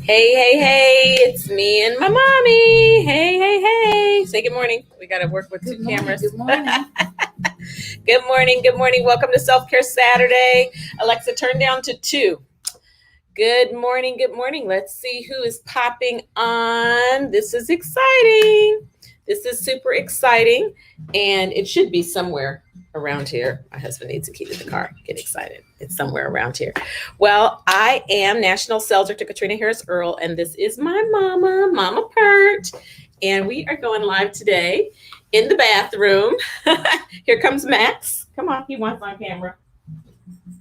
Hey, hey, hey, it's me and my mommy. Hey, hey, hey. Say good morning. We got to work with two cameras. Good morning. Good morning. Good morning. Welcome to Self Care Saturday. Alexa, turn down to 2. Good morning. Good morning. Let's see who is popping on. This is exciting. This is super exciting. And it should be somewhere around here. My husband needs a key to the car. Get excited. It's somewhere around here. Well, I am National Sales Director Katrina Harris Earl, and this is my mama, Momma Pert. And we are going live today in the bathroom. Here comes Max. Come on, he wants on camera.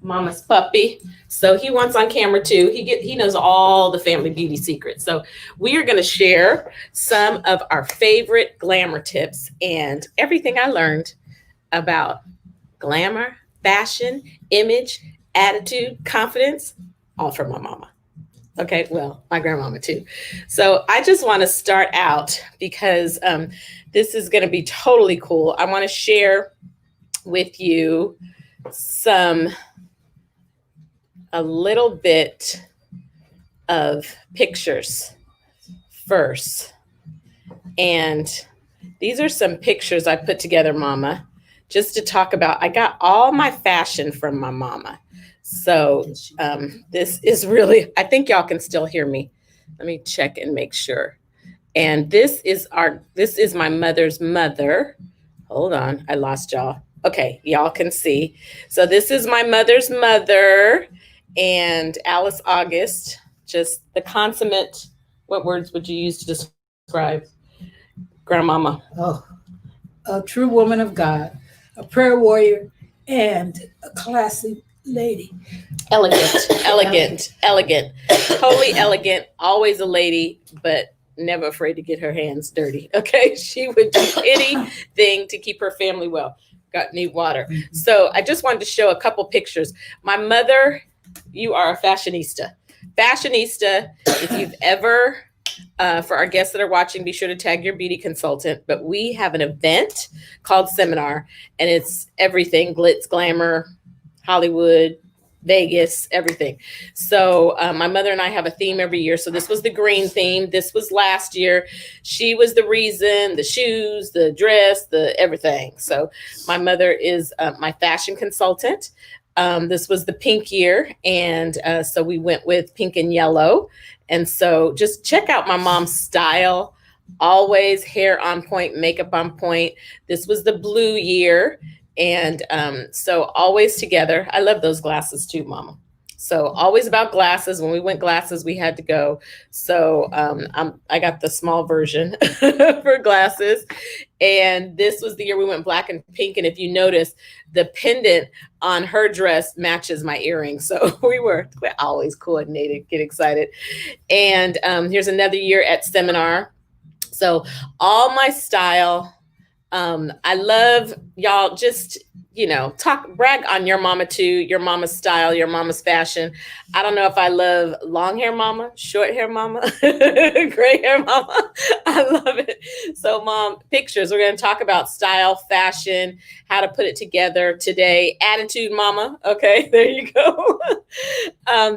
Mama's puppy. So he wants on camera too. He knows all the family beauty secrets. So we are going to share some of our favorite glamour tips and everything I learned about glamour, fashion, image, attitude, confidence, all from my mama. Okay, well, my grandmama too. So I just want to start out because this is going to be totally cool. I want to share with you a little bit of pictures first. And these are some pictures I put together, Mama, just to talk about. I got all my fashion from my mama. So this is really, I think y'all can still hear me. Let me check and make sure. And this is my mother's mother. Hold on, I lost y'all. Okay, y'all can see. So this is my mother's mother and Alice August, just the consummate. What words would you use to describe Grandmama? Oh, a true woman of God, a prayer warrior, and a classy lady. Elegant, totally elegant, always a lady, but never afraid to get her hands dirty. Okay, she would do anything to keep her family well. Got need water. So I just wanted to show a couple pictures. My mother, you are a fashionista. If you've ever, for our guests that are watching, be sure to tag your beauty consultant. But we have an event called Seminar, and it's everything: glitz, glamour, Hollywood, Vegas, everything. So my mother and I have a theme every year. So this was the green theme. This was last year. She was the reason, the shoes, the dress, the everything. So my mother is my fashion consultant. This was the pink year. And so we went with pink and yellow. And so just check out my mom's style. Always hair on point, makeup on point. This was the blue year. And so always together. I love those glasses too, Mama. So always about glasses. When we went glasses, we had to go. So I got the small version for glasses. And this was the year we went black and pink. And if you notice, the pendant on her dress matches my earrings. So we're always coordinated, get excited. And here's another year at Seminar. So all my style. I love y'all just, brag on your mama too, your mama's style, your mama's fashion. I don't know if I love long hair mama, short hair mama, gray hair mama. I love it. So Mom, pictures, we're going to talk about style, fashion, how to put it together today. Attitude mama. Okay, there you go.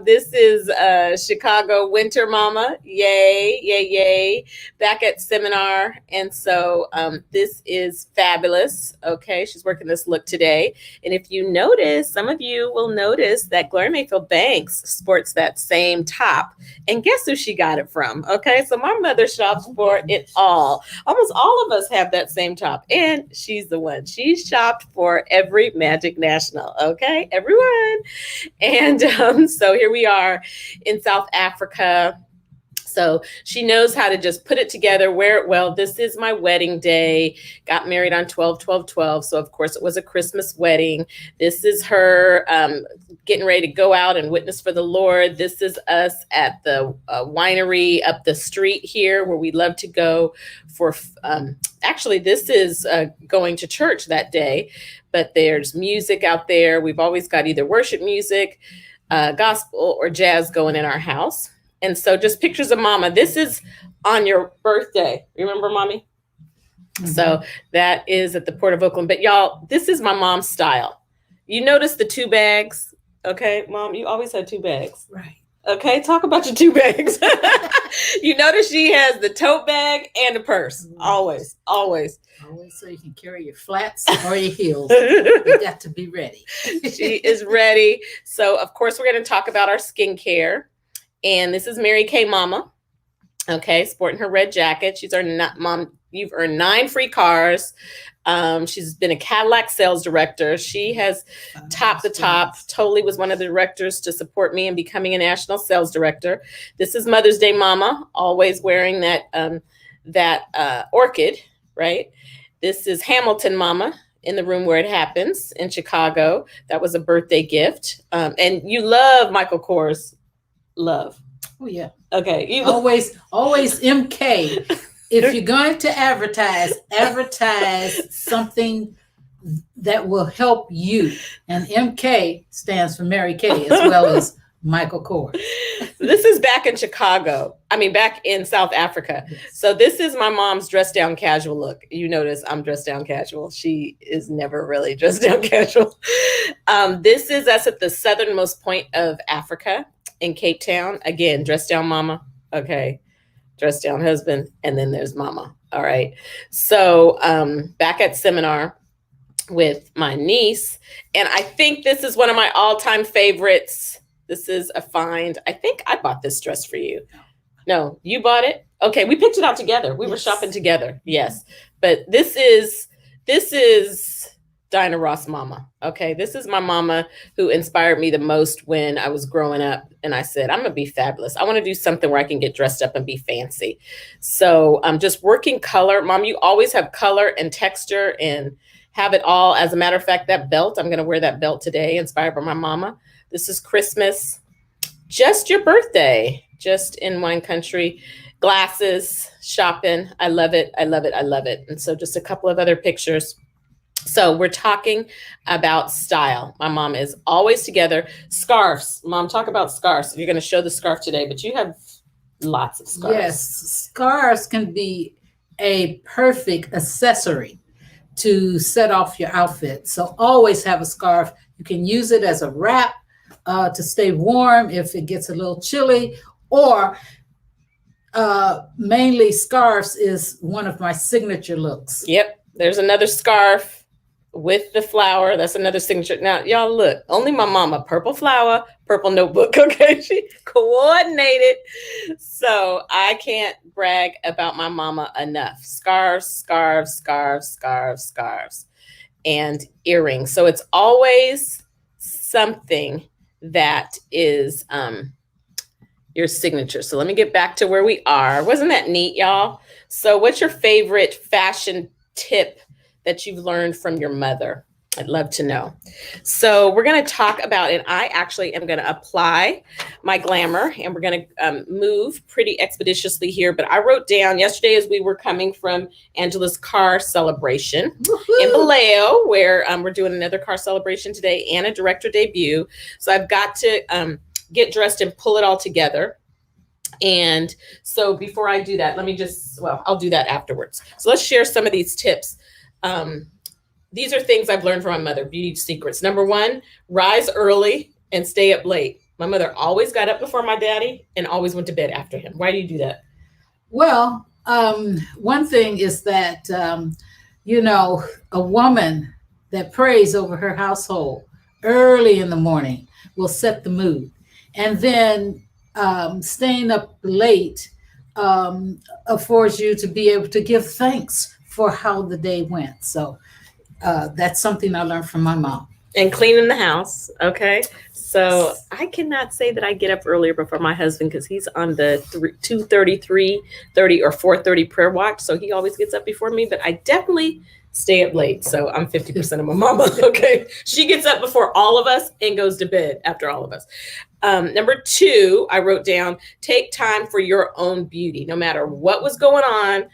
This is Chicago winter mama. Yay, yay, yay. Back at Seminar. And so this is fabulous. Okay, she's working this look today. And if you notice, some of you will notice that Gloria Mayfield Banks sports that same top. And guess who she got it from? Okay, so my mother shops for it all. Almost all of us have that same top. And she's the one. She shopped for every Magic National. Okay, everyone. And so here we are in South Africa. So she knows how to just put it together, wear it well. This is my wedding day. Got married on 12/12/12. So, of course, it was a Christmas wedding. This is her getting ready to go out and witness for the Lord. This is us at the winery up the street here where we love to go for. Actually, this is going to church that day, but there's music out there. We've always got either worship music, gospel, or jazz going in our house. And so just pictures of Mama. This is on your birthday. Remember, Mommy? Mm-hmm. So that is at the Port of Oakland. But y'all, this is my mom's style. You notice the 2 bags. Okay, Mom, you always had 2 bags. Right. Okay, talk about your 2 bags. You notice she has the tote bag and the purse. Always, always. Always, so you can carry your flats or your heels. You got to be ready. She is ready. So, of course, we're going to talk about our skincare. And this is Mary Kay Mama. Okay, sporting her red jacket. She's our mom. You've earned 9 free cars. She's been a Cadillac sales director. She has topped the top. Totally was one of the directors to support me in becoming a national sales director. This is Mother's Day Mama, always wearing that orchid, right? This is Hamilton Mama in the room where it happens in Chicago. That was a birthday gift. And you love Michael Kors. Love. Oh yeah. Okay. You always MK. If you're going to advertise something that will help you. And MK stands for Mary Kay as well as Michael Kors. This is back in Chicago. I mean, back in South Africa. Yes. So this is my mom's dress down casual look. You notice I'm dressed down casual. She is never really dressed down casual. This is us at the southernmost point of Africa in Cape Town. Again, dress down mama. Okay. Dress down husband. And then there's mama. All right. So back at seminar with my niece. And I think this is one of my all-time favorites. This is a find. I think I bought this dress for you. No, you bought it? Okay, we picked it out together. We were shopping together. Yes. But this is Dinah Ross mama. Okay, this is my mama who inspired me the most when I was growing up. And I said, I'm going to be fabulous. I want to do something where I can get dressed up and be fancy. So I'm just working color. Mom, you always have color and texture and have it all. As a matter of fact, that belt, I'm going to wear that belt today, inspired by my mama. This is Christmas, just your birthday, just in wine country, glasses, shopping. I love it. I love it. I love it. And so just a couple of other pictures. So we're talking about style. My mom is always together. Scarves. Mom, talk about scarves. You're going to show the scarf today, but you have lots of scarves. Yes, scarves can be a perfect accessory to set off your outfit. So always have a scarf. You can use it as a wrap to stay warm if it gets a little chilly, or mainly scarves is one of my signature looks. Yep. There's another scarf with the flower. That's another signature. Now, y'all look, only my mama, purple flower, purple notebook. Okay. She coordinated. So I can't brag about my mama enough. Scarves, scarves, scarves, scarves, scarves, and earrings. So it's always something that is your signature. So let me get back to where we are. Wasn't that neat, y'all? So what's your favorite fashion tip that you've learned from your mother? I'd love to know. So we're going to talk about, and I actually am going to apply my glamour, and we're going to move pretty expeditiously here. But I wrote down yesterday as we were coming from Angela's car celebration in Vallejo, where we're doing another car celebration today and a director debut. So I've got to get dressed and pull it all together. And so before I do that, I'll do that afterwards. So let's share some of these tips. These are things I've learned from my mother, beauty secrets. Number 1, rise early and stay up late. My mother always got up before my daddy and always went to bed after him. Why do you do that? Well, one thing is that, a woman that prays over her household early in the morning will set the mood. And then staying up late affords you to be able to give thanks for how the day went. So that's something I learned from my mom. And cleaning the house. Okay. So I cannot say that I get up earlier before my husband because he's on the 2:30, 3:30, or 4:30 prayer watch. So he always gets up before me, but I definitely stay up late. So I'm 50% of my mama. Okay. She gets up before all of us and goes to bed after all of us. Number 2, I wrote down, take time for your own beauty. No matter what was going on,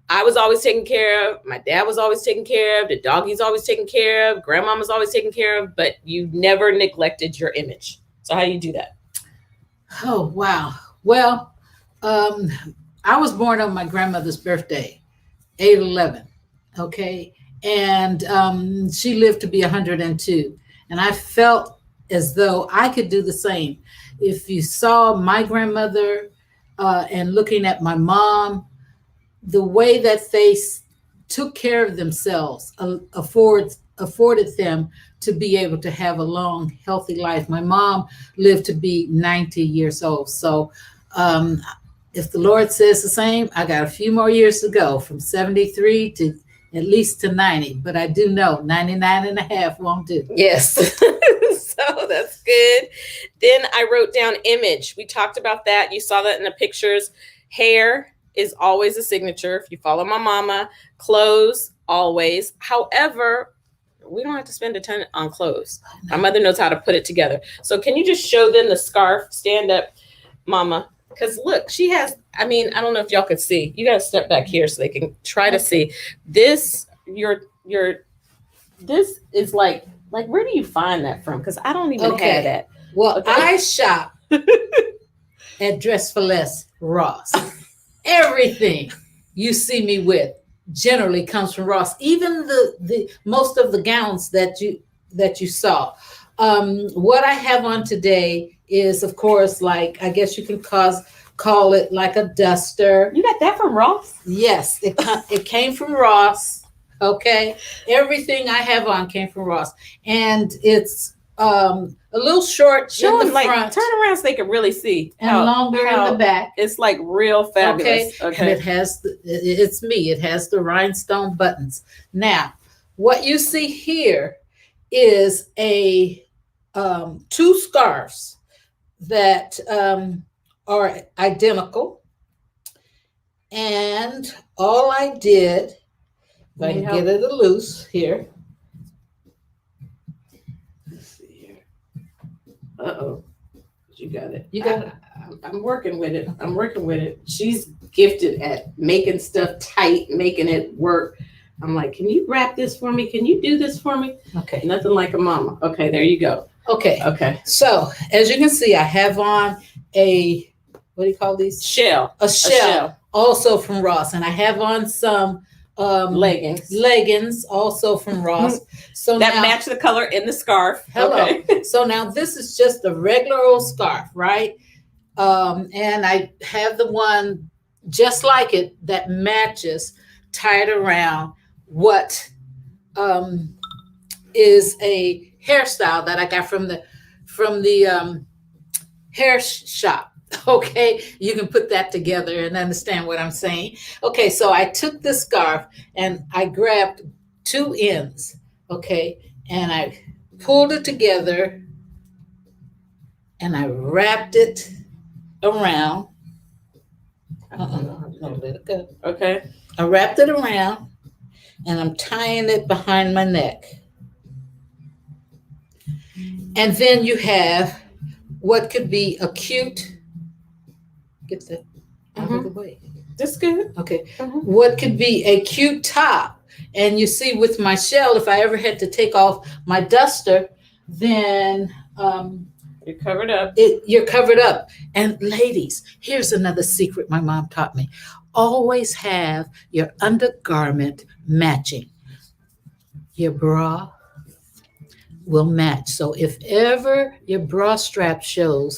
I was always taken care of. My dad was always taken care of. The doggy's always taken care of. Grandmama's always taken care of, but you never neglected your image. So how do you do that? Oh, wow. Well, I was born on my grandmother's birthday, 8/11. Okay. And she lived to be 102. And I felt as though I could do the same. if you saw my grandmother and looking at my mom, the way that they took care of themselves afforded them to be able to have a long, healthy life. My mom lived to be 90 years old. So um, if the Lord says the same, I got a few more years to go, from 73 to at least to 90. But I do know 99 and a half won't do. Yes. So that's good. Then I wrote down image. We talked about that. You saw that in the pictures. Hair is always a signature. If you follow my mama, clothes always. However, we don't have to spend a ton on clothes. My mother knows how to put it together. So can you just show them the scarf? Stand up, mama. Because look, she has, I mean, I don't know if y'all could see. You got to step back here so they can try to see. This, this is like, where do you find that from? Because I don't even have that. Well, Okay. I shop at Dress for Less Ross. Everything you see me with generally comes from Ross. Even the most of the gowns that you saw. What I have on today is, of course, like, I guess you can call it like a duster. You got that from Ross? Yes, it came from Ross. Okay, everything I have on came from Ross, and it's a little short Show in them, the front, turn around so they can really see. and longer in the back. It's like real fabulous. And it has it's me. It has the rhinestone buttons. Now, what you see here is a two scarves that are identical, and all I did, if I can get it loose here. Let's see here. Uh-oh. You got it. You got it. I'm working with it. She's gifted at making stuff tight, making it work. I'm like, can you wrap this for me? Can you do this for me? Okay. Nothing like a mama. Okay, there you go. Okay. So as you can see, I have on a, what do you call these? Shell. A shell. Also from Ross. And I have on some leggings also from Ross. So that now, match the color in the scarf. Hello. Okay. So now this is just a regular old scarf, right? And I have the one just like it that matches, tied around what is a hairstyle that I got from the hair shop. Okay, you can put that together and understand what I'm saying. Okay, so I took the scarf and I grabbed two ends, okay, and I pulled it together and I wrapped it around. No, let it go. Okay. I wrapped it around and I'm tying it behind my neck. And then you have what could be a cute, get that out of the way. That's good. Okay. What could be a cute top. And you see with my shell, if I ever had to take off my duster, then you're covered up. You're covered up. And ladies, here's another secret my mom taught me. Always have your undergarment matching. Your bra will match. So if ever your bra strap shows,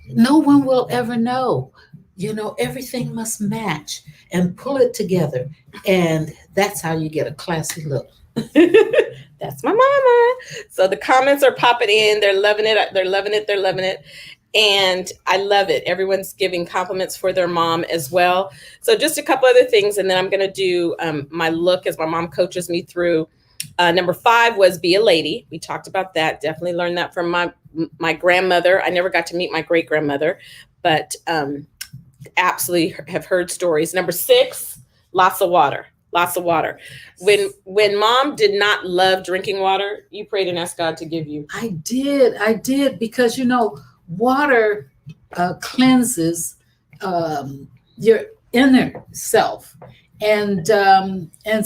no one will ever know. You know, everything must match, and pull it together. And that's how you get a classy look. That's my mama. So the comments are popping in. They're loving it. They're loving it. They're loving it. And I love it. Everyone's giving compliments for their mom as well. So just a couple other things. And then I'm going to do my look as my mom coaches me through. Number 5 was be a lady. We talked about that. Definitely learned that from my grandmother. I never got to meet my great grandmother, but absolutely have heard stories. Number 6, lots of water. Lots of water. When mom did not love drinking water, you prayed and asked God to give you. I did because, you know, water cleanses your inner self. And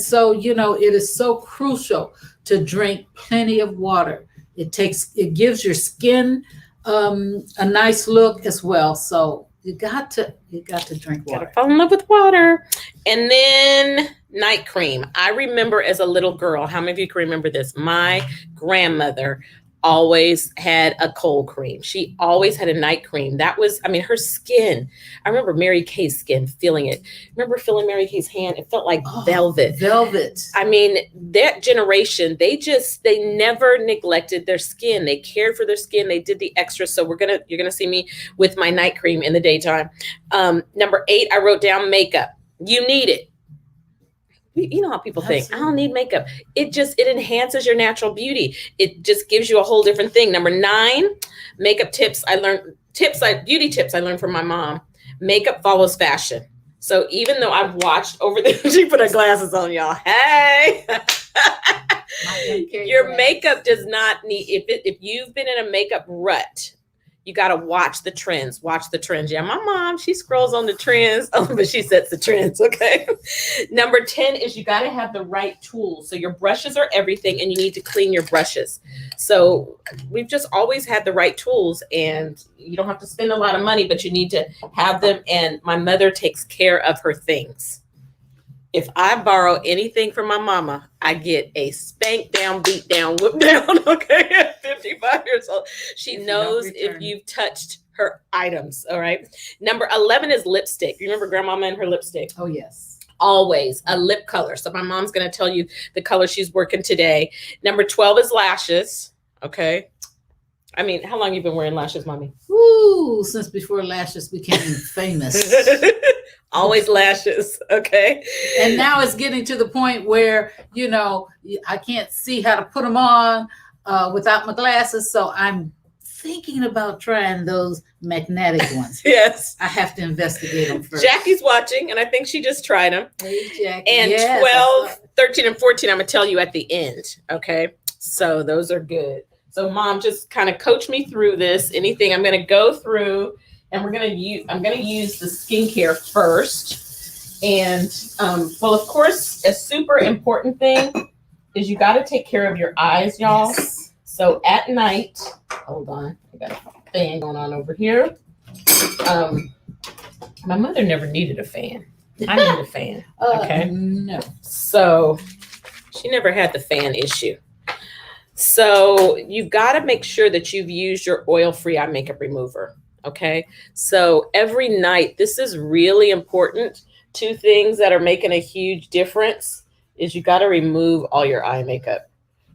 so, you know, it is so crucial to drink plenty of water. It gives your skin a nice look as well. So you got to drink water. Gotta fall in love with water. And then night cream. I remember as a little girl, how many of you can remember this? My grandmother always had a cold cream. She always had a night cream. That was, I mean, her skin. I remember Mary Kay's skin, feeling it. Remember feeling Mary Kay's hand? It felt like velvet. Velvet. I mean, that generation, they never neglected their skin. They cared for their skin. They did the extra. So you're gonna see me with my night cream in the daytime. Number 8, I wrote down makeup. You need it. You know how people think, I don't need makeup. It enhances your natural beauty. It just gives you a whole different thing. Number 9, makeup tips. Beauty tips I learned from my mom. Makeup follows fashion. So even though I've watched over the, she put her glasses on, y'all. Hey, your makeup does not need, if you've been in a makeup rut, you got to watch the trends. Yeah, my mom, she scrolls on the trends, but she sets the trends, okay? Number 10 is you got to have the right tools. So your brushes are everything, and you need to clean your brushes. So we've just always had the right tools, and you don't have to spend a lot of money, but you need to have them, and my mother takes care of her things. If I borrow anything from my mama, I get a spank down, beat down, whip down, okay, at 55 years old. She knows if you've touched her items, all right? Number 11 is lipstick. You remember Grandmama and her lipstick? Oh, yes. Always a lip color. So my mom's going to tell you the color she's working today. Number 12 is lashes, okay? I mean, how long you been wearing lashes, Mommy? Ooh, since before lashes became famous. Always lashes, okay? And now it's getting to the point where, I can't see how to put them on without my glasses. So I'm thinking about trying those magnetic ones. Yes. I have to investigate them first. Jackie's watching, and I think she just tried them. Hey, Jackie. And yes, 12, 13, and 14, I'm going to tell you at the end, okay? So those are good. So Mom, just kind of coach me through this. Anything I'm going to go through, and I'm going to use the skincare first. And, well, of course, a super important thing is you got to take care of your eyes, y'all. Yes. So at night, hold on, I got a fan going on over here. My mother never needed a fan. I need a fan, okay? No. So she never had the fan issue. So you've got to make sure that you've used your oil-free eye makeup remover, okay? So every night, this is really important. 2 things that are making a huge difference is you got to remove all your eye makeup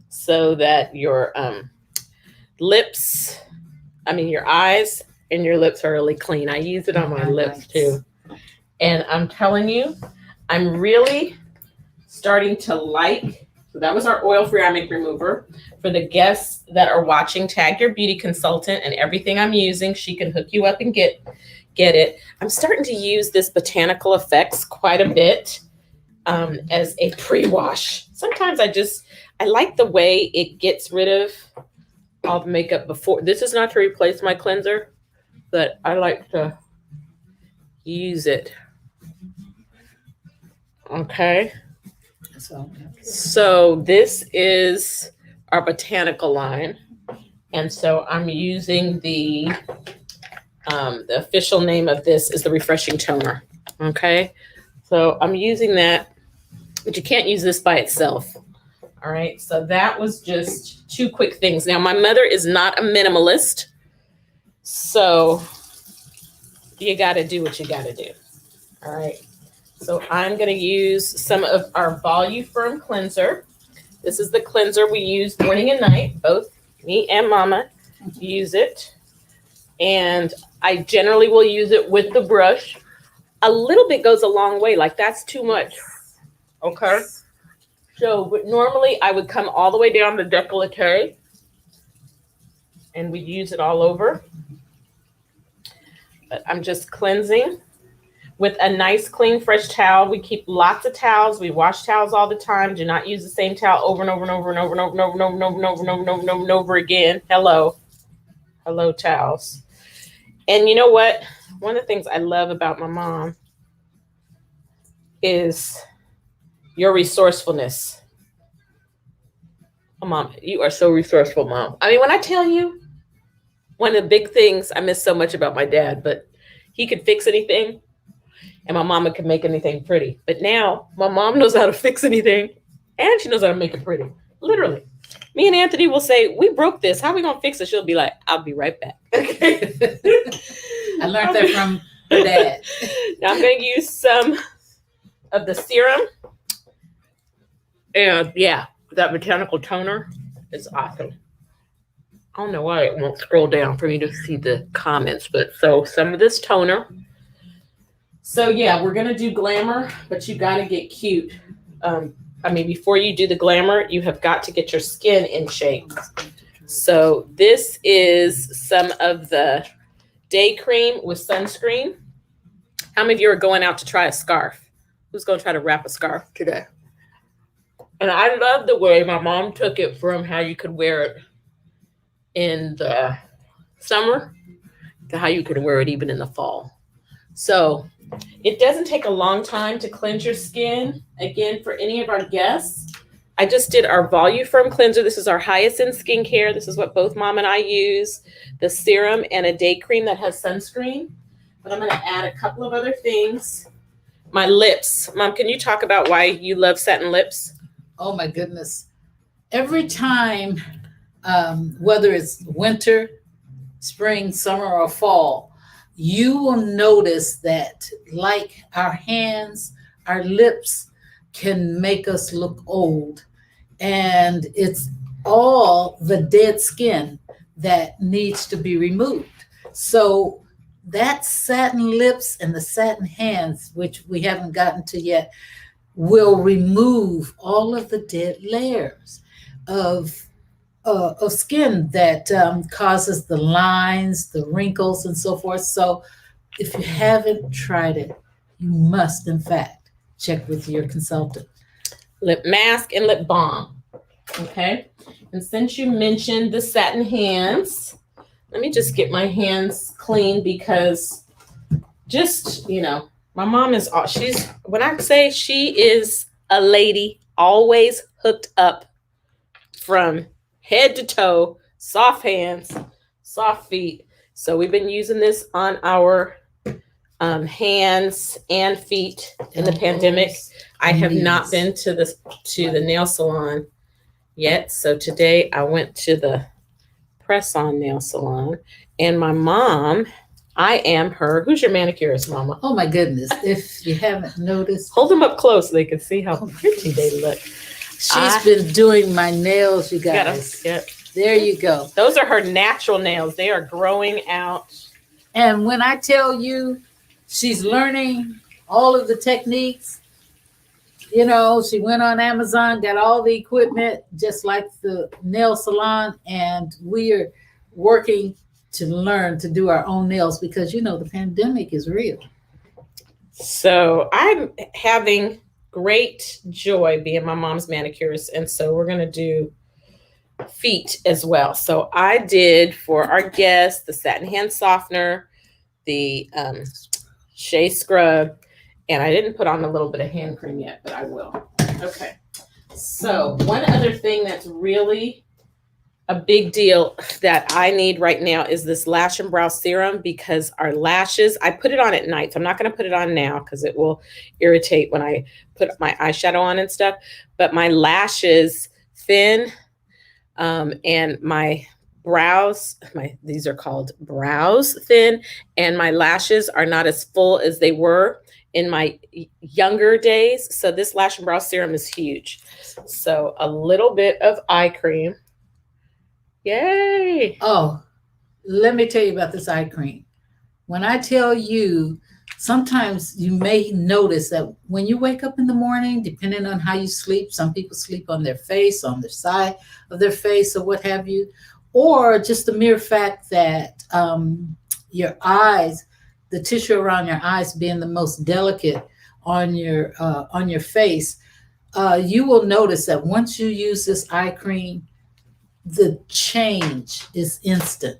so that your your eyes and your lips are really clean. I use it on my lips too. And I'm telling you, I'm really starting to like, so that was our oil-free eye makeup remover. For the guests that are watching, tag your beauty consultant and everything I'm using. She can hook you up and get it. I'm starting to use this Botanical Effects quite a bit as a pre-wash. Sometimes I like the way it gets rid of all the makeup before. This is not to replace my cleanser, but I like to use it. Okay. So this is our botanical line. And so I'm using the official name of this is the Refreshing Toner. Okay. So I'm using that, but you can't use this by itself. All right. So that was just 2 quick things. Now, my mother is not a minimalist. So you got to do what you got to do. All right. So I'm going to use some of our Volu Firm cleanser. This is the cleanser we use morning and night. Both me and Mama use it. And I generally will use it with the brush. A little bit goes a long way. Like that's too much. Okay. So but normally I would come all the way down the décolleté and we use it all over. But I'm just cleansing with a nice, clean, fresh towel. We keep lots of towels. We wash towels all the time. Do not use the same towel over and over and over and over and over and over and over and over and over and over and over and over and over again. Hello. Hello, towels. And you know what? One of the things I love about my mom is your resourcefulness. Oh, Mom, you are so resourceful, Mom. I mean, when I tell you, one of the big things I miss so much about my dad, but he could fix anything. And my mama can make anything pretty. But now my mom knows how to fix anything and she knows how to make it pretty. Literally. Me and Anthony will say, we broke this. How are we going to fix it? She'll be like, I'll be right back. Okay. I learned that from her dad. Now I'm going to use some of the serum. And yeah, that botanical toner is awesome. I don't know why it won't scroll down for me to see the comments, but so some of this toner. So yeah, we're going to do glamour, but you got to get cute. Before you do the glamour, you have got to get your skin in shape. So this is some of the day cream with sunscreen. How many of you are going out to try a scarf? Who's going to try to wrap a scarf today? And I love the way my mom took it from how you could wear it in the summer to how you could wear it even in the fall. So it doesn't take a long time to cleanse your skin. Again, for any of our guests, I just did our Volu Firm Cleanser. This is our highest in skincare. This is what both Mom and I use, the serum and a day cream that has sunscreen. But I'm going to add a couple of other things. My lips. Mom, can you talk about why you love satin lips? Oh my goodness. Every time, whether it's winter, spring, summer, or fall, you will notice that like our hands, our lips can make us look old. And it's all the dead skin that needs to be removed. So that satin lips and the satin hands, which we haven't gotten to yet, will remove all of the dead layers of skin that causes the lines, the wrinkles, and so forth. So if you haven't tried it, you must, in fact, check with your consultant. Lip mask and lip balm. Okay. And since you mentioned the satin hands, let me just get my hands clean because just, my mom is, when I say she is a lady, always hooked up from head to toe, soft hands, soft feet. So we've been using this on our hands and feet in the pandemic. I have not been to the nail salon yet. So today I went to the press-on nail salon, and my mom, I am her. Who's your manicurist, Mama? Oh my goodness! If you haven't noticed, hold them up close so they can see how pretty they look. She's been doing my nails, you guys. Yep. There you go. Those are her natural nails. They are growing out. And when I tell you, she's learning all of the techniques. She went on Amazon, got all the equipment, just like the nail salon, and we are working to learn to do our own nails because, the pandemic is real. So I'm having great joy being my mom's manicurist, and so we're going to do feet as well. So I did for our guests the satin hand softener, the shea scrub, and I didn't put on a little bit of hand cream yet, but I will. Okay. So one other thing that's really a big deal that I need right now is this lash and brow serum because our lashes, I put it on at night. So I'm not going to put it on now because it will irritate when I put my eyeshadow on and stuff. But my lashes thin and my brows, these are called brows thin, and my lashes are not as full as they were in my younger days. So this lash and brow serum is huge. So a little bit of eye cream. Yay. Oh, let me tell you about this eye cream. When I tell you, sometimes you may notice that when you wake up in the morning, depending on how you sleep, some people sleep on their face, on their side of their face or what have you, or just the mere fact that your eyes, the tissue around your eyes being the most delicate on your face, you will notice that once you use this eye cream, the change is instant.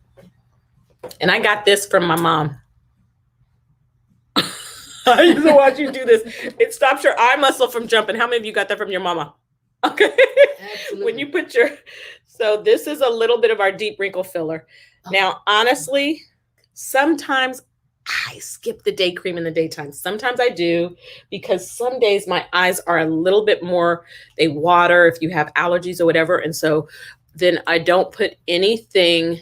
And I got this from my mom. I used to watch you do this. It stops your eye muscle from jumping. How many of you got that from your mama? Okay. Absolutely. When you put so this is a little bit of our deep wrinkle filler. Now, honestly, sometimes I skip the day cream in the daytime. Sometimes I do because some days my eyes are a little bit more, they water if you have allergies or whatever. And so then I don't put anything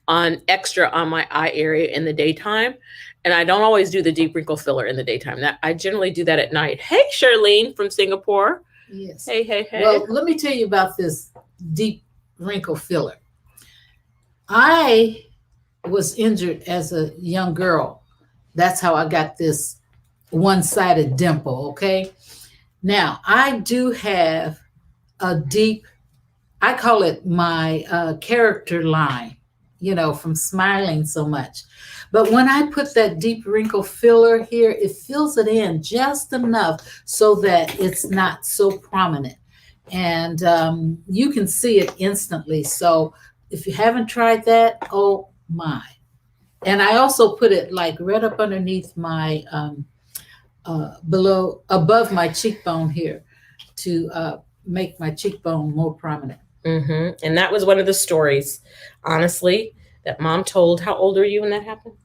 on extra on my eye area in the daytime. And I don't always do the deep wrinkle filler in the daytime. That I generally do that at night. Hey, Charlene from Singapore. Yes. Hey. Well, let me tell you about this deep wrinkle filler. I was injured as a young girl. That's how I got this one-sided dimple, okay? Now, I do have a deep, I call it my character line, from smiling so much. But when I put that deep wrinkle filler here, it fills it in just enough so that it's not so prominent. And you can see it instantly. So if you haven't tried that, oh my. And I also put it like right up underneath my, above my cheekbone here to make my cheekbone more prominent. And that was one of the stories, honestly, that Mom told. How old are you when that happened?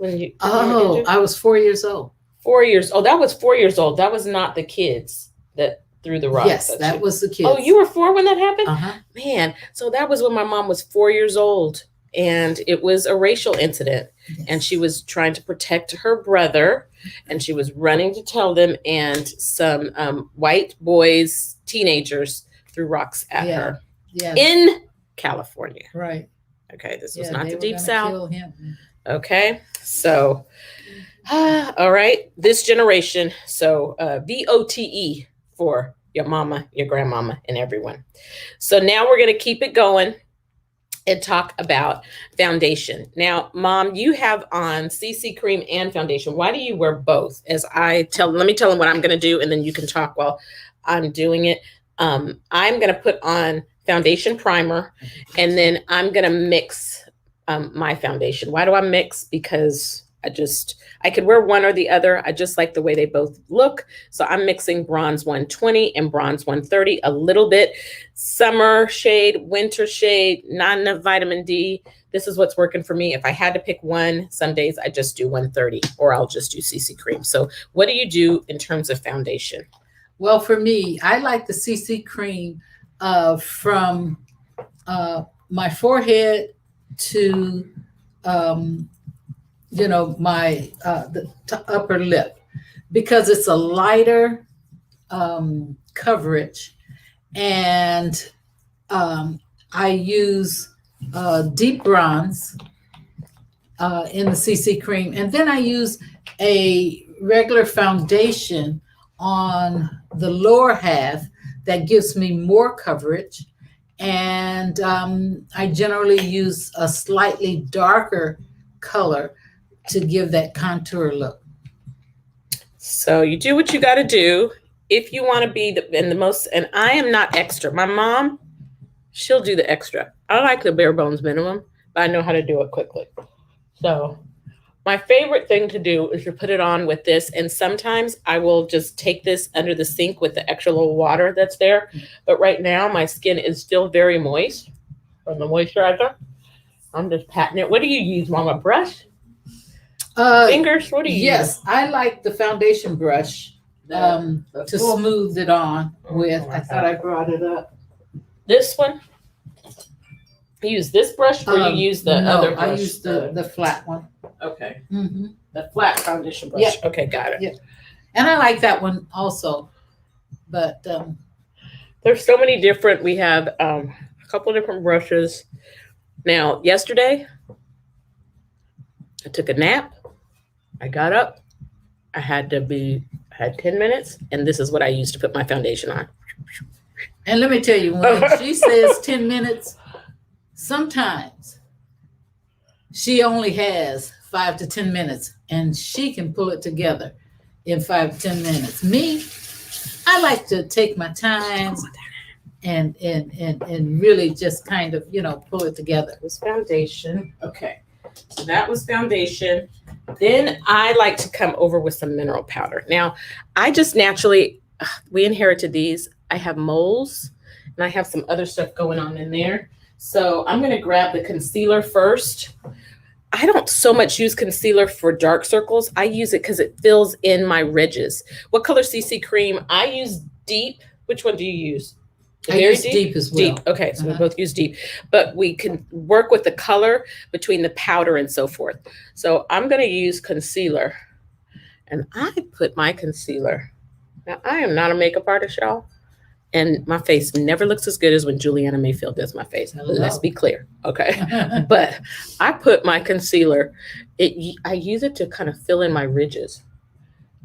I was 4 years old. 4 years. Oh, that was 4 years old. That was not the kids that threw the rock. Yes, that was the kids. Oh, you were 4 when that happened? Uh-huh. Man, so that was when my mom was 4 years old, and it was a racial incident. Yes. And she was trying to protect her brother, and she was running to tell them, and some white boys, teenagers, threw rocks at her. Yeah. In California. Right. Okay, this was not the Deep South. Kill him. Okay, so, all right, this generation. So VOTE for your mama, your grandmama, and everyone. So now we're going to keep it going and talk about foundation. Now, Mom, you have on CC cream and foundation. Why do you wear both? Let me tell them what I'm going to do, and then you can talk while I'm doing it. I'm going to put on foundation primer, and then I'm going to mix my foundation. Why do I mix? Because I could wear one or the other. I just like the way they both look. So I'm mixing bronze 120 and bronze 130, a little bit summer shade, winter shade, not enough vitamin D. This is what's working for me. If I had to pick one, some days I just do 130, or I'll just do CC cream. So what do you do in terms of foundation? Well, for me, I like the CC cream from my forehead to my upper lip, because it's a lighter coverage, and I use deep bronze in the CC cream, and then I use a regular foundation on the lower half that gives me more coverage. And I generally use a slightly darker color to give that contour look. So you do what you got to do if you want to be the most. And I am not extra. My mom, she'll do the extra. I like the bare bones minimum, but I know how to do it quickly. So my favorite thing to do is to put it on with this. And sometimes I will just take this under the sink with the extra little water that's there. But right now my skin is still very moist from the moisturizer. I'm just patting it. What do you use, Mom? A brush? Fingers? What do you use? Yes, I like the foundation brush to smooth it on with. I thought I brought it up. This one? You use this brush, or you use the other brush? I use the flat one. Okay. Mm-hmm. The flat foundation brush. Yep. Okay, got it. Yep. And I like that one also. But there's so many different. We have a couple different brushes. Now, yesterday, I took a nap. I got up. I had 10 minutes, and this is what I used to put my foundation on. And let me tell you, when she says 10 minutes, sometimes she only has 5 to 10 minutes, and she can pull it together in 5 to 10 minutes. Me, I like to take my time and really just kind of, pull it together. It was foundation. Okay. So that was foundation. Then I like to come over with some mineral powder. Now, I just naturally, we inherited these. I have moles, and I have some other stuff going on in there. So I'm going to grab the concealer first. I don't so much use concealer for dark circles. I use it because it fills in my ridges. What color CC cream? I use deep. Which one do you use? I use deep as well. Deep. Okay, so we both use deep, but we can work with the color between the powder and so forth. So I'm going to use concealer, and I put my concealer. Now, I am not a makeup artist, y'all, and my face never looks as good as when Juliana Mayfield does my face. Let's be clear, okay? But I put my concealer, I use it to kind of fill in my ridges.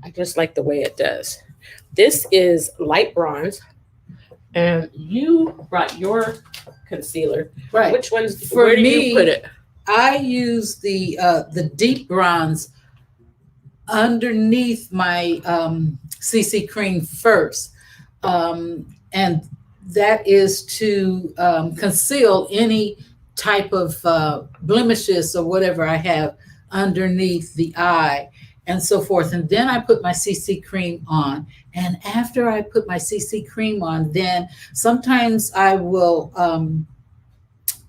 I just like the way it does. This is light bronze. And you brought your concealer. Right. Which ones? For where do me, you put it? I use the deep bronze underneath my CC cream first, and that is to conceal any type of blemishes or whatever I have underneath the eye and so forth. And then I put my CC cream on. And after I put my CC cream on, then sometimes I will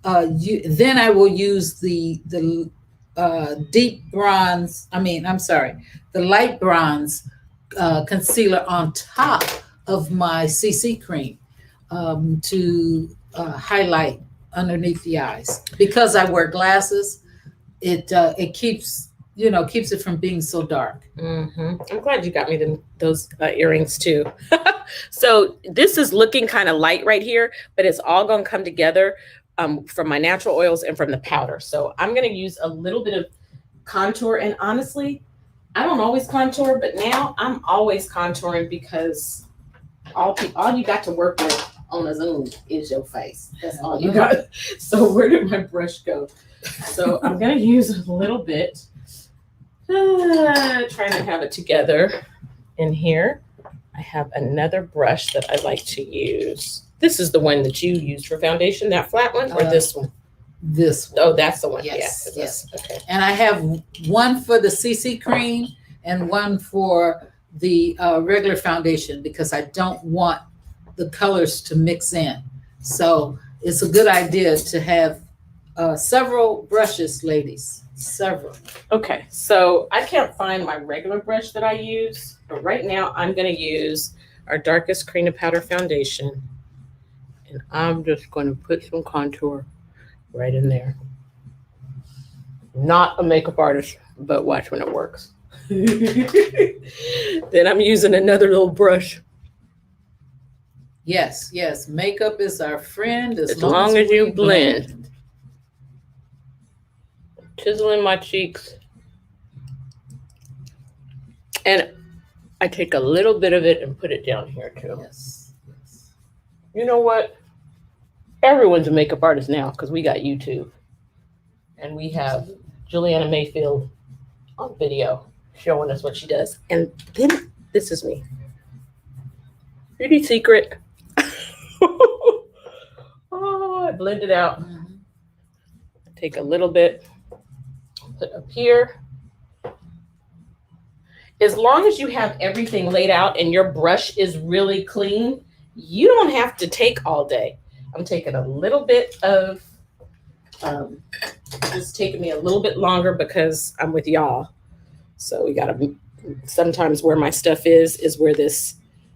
then I will use the deep bronze. The light bronze concealer on top of my CC cream to highlight underneath the eyes. Because I wear glasses, it keeps it from being so dark. Mm-hmm. I'm glad you got me those earrings too. So this is looking kind of light right here, but it's all going to come together from my natural oils and from the powder. So I'm going to use a little bit of contour. And honestly, I don't always contour, but now I'm always contouring because all you got to work with on a Zoom is your face. That's all you got. So where did my brush go? So I'm going to use a little bit. Trying to have it together in here. I have another brush that I like to use. This is the one that you used for foundation, that flat one, or this one? This one. Oh, that's the one. Yes, yeah. Yes. Okay. And I have one for the CC cream and one for the regular foundation because I don't want the colors to mix in. So it's a good idea to have several brushes, ladies. Several. Okay, so I can't find my regular brush that I use, but right now I'm going to use our darkest cream of powder foundation, and I'm just going to put some contour right in there. Not a makeup artist, but watch when it works. Then I'm using another little brush. Yes, makeup is our friend as long as you blend. Chiseling my cheeks, and I take a little bit of it and put it down here too. Yes. You know what? Everyone's a makeup artist now because we got YouTube, and we have Juliana Mayfield on video showing us what she does. And then this is me. Pretty secret. Oh, I blend it out. Take a little bit. Put up here. As long as you have everything laid out and your brush is really clean, you don't have to take all day. I'm taking a little bit of, it's taking me a little bit longer because I'm with y'all. So we gotta, sometimes where my stuff is where this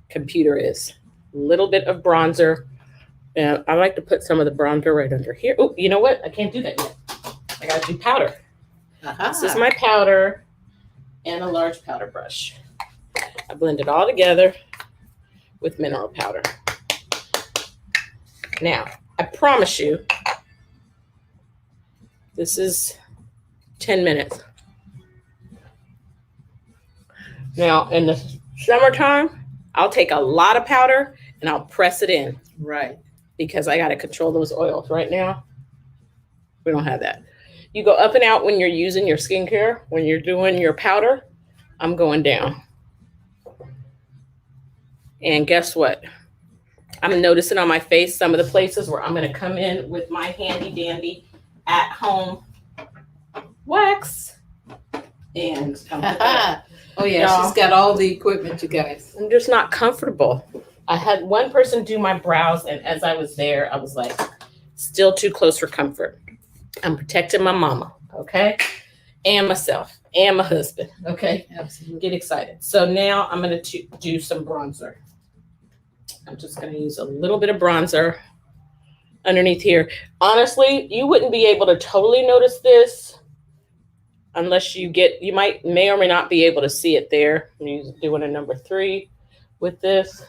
computer is. A little bit of bronzer. I like to put some of the bronzer right under here. Oh, you know what? I can't do that yet. I gotta do powder. This is my powder and a large powder brush. I blend it all together with mineral powder. Now, I promise you, this is 10 minutes. Now, in the summertime, I'll take a lot of powder and I'll press it in. Right. Because I got to control those oils. Right now, we don't have that. You go up and out when you're using your skincare. When you're doing your powder, I'm going down. And guess what? I'm noticing on my face some of the places where I'm going to come in with my handy dandy at home wax. And oh yeah, she's got all the equipment, you guys. I'm just not comfortable. I had one person do my brows, and as I was there, I was like, still too close for comfort. I'm protecting my mama, okay? And myself, and my husband, okay? Absolutely. Get excited. So now I'm going to do some bronzer. I'm just going to use a little bit of bronzer underneath here. Honestly, you wouldn't be able to totally notice this unless you may or may not be able to see it there. I'm doing a number 3 with this.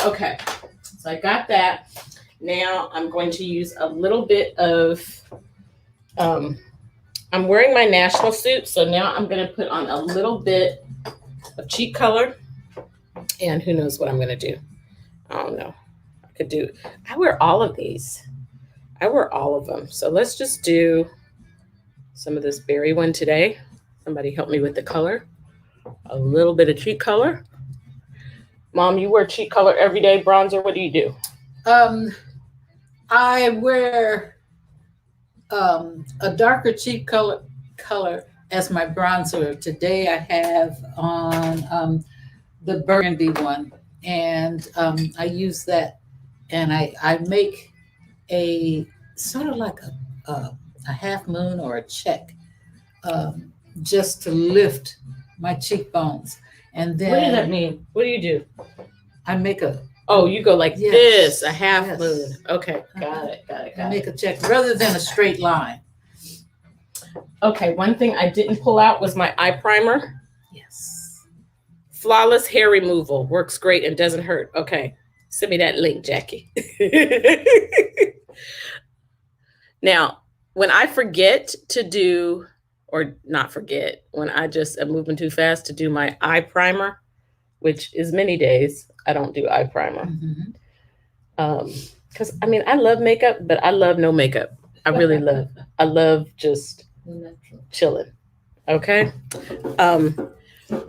Okay, so I got that. Now I'm going to use a little bit of, I'm wearing my national suit, so now I'm going to put on a little bit of cheek color, and who knows what I'm going to do. I don't know. I wear all of these. I wear all of them. So let's just do some of this berry one today. Somebody help me with the color. A little bit of cheek color. Mom, you wear cheek color every day, bronzer. What do you do? I wear a darker cheek color as my bronzer. Today I have on the burgundy one, and I use that, and I make a sort of like a half moon or a check, just to lift my cheekbones. And then What does that mean? What do you do? I make a you go like Yes. this, a half Yes. moon. Okay, got it. I make a check rather than a straight line. Okay, one thing I didn't pull out was my eye primer. Yes. Flawless hair removal. Works great and doesn't hurt. Okay, send me that link, Jackie. Now, when I forget to do, or not forget, when I just am moving too fast to do my eye primer, which is many days, I don't do eye primer. Because I mean, I love makeup, but I love no makeup. I really I love just chilling. Okay.